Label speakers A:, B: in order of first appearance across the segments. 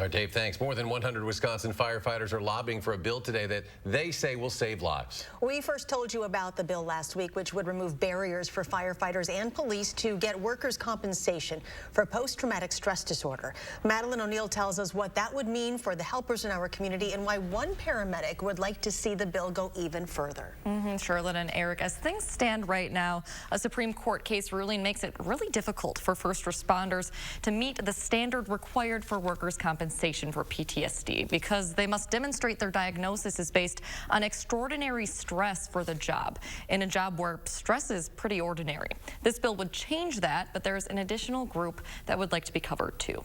A: All right, Dave, thanks. More than 100 Wisconsin firefighters are lobbying for a bill today that they say will save lives.
B: We first told you about the bill last week, which would remove barriers for firefighters and police to get workers' compensation for post-traumatic stress disorder. Madeline O'Neill tells us what that would mean for the helpers in our community and why one paramedic would like to see the bill go even further.
C: Charlotte and Eric, as things stand right now, a Supreme Court case ruling makes it really difficult for first responders to meet the standard required for workers' compensation for PTSD because they must demonstrate their diagnosis is based on extraordinary stress for the job, in a job where stress is pretty ordinary. This bill would change that, but there's an additional group that would like to be covered too.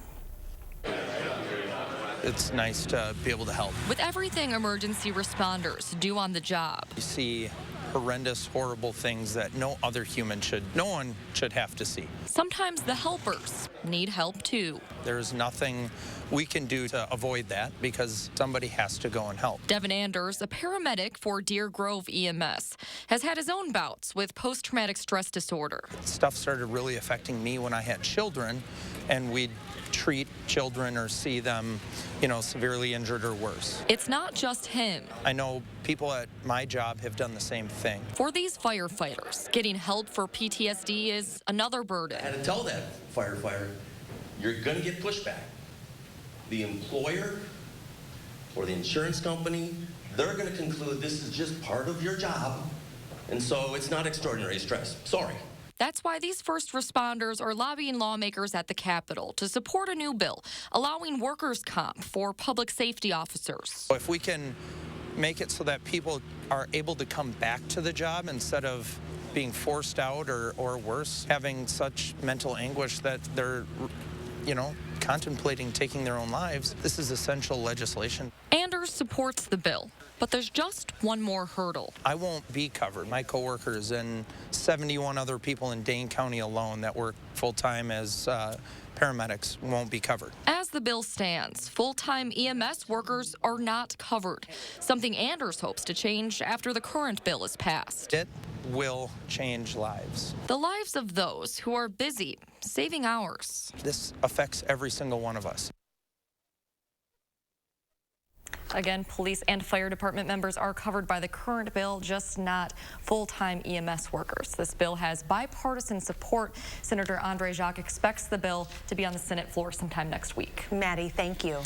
D: It's nice to be able to help.
C: With everything emergency responders do on the job,
D: You see horrendous, horrible things that no one should have to see.
C: sometimes the helpers need help too.
D: There's nothing we can do to avoid that because somebody has to go and help.
C: Devin Anders, a paramedic for Deer Grove EMS, has had his own bouts with post-traumatic stress disorder.
D: Stuff started really affecting me when I had children, and we'd treat children or see them, severely injured or worse.
C: It's not just him.
D: I know people at my job have done the same thing.
C: For these firefighters, getting help for PTSD is another burden.
E: I had to tell that firefighter, you're going to get pushback. The employer or the insurance company, they're going to conclude this is just part of your job, and so it's not extraordinary stress. Sorry.
C: That's why these first responders are lobbying lawmakers at the Capitol to support a new bill allowing workers' comp for public safety officers.
D: If we can make it so that people are able to come back to the job instead of being forced out or worse, having such mental anguish that they're, contemplating taking their own lives, this is essential legislation.
C: Anders supports the bill, but there's just one more hurdle.
D: I won't be covered. My coworkers and 71 other people in Dane County alone that work full-time as paramedics won't be covered.
C: As the bill stands, full-time EMS workers are not covered, something Anders hopes to change after the current bill is passed.
D: It will change lives.
C: The lives of those who are busy saving hours.
D: This affects every single one of us.
C: Again, police and fire department members are covered by the current bill, just not full-time EMS workers. This bill has bipartisan support. Senator Andre Jacques expects the bill to be on the Senate floor sometime next week.
B: Maddie, thank you.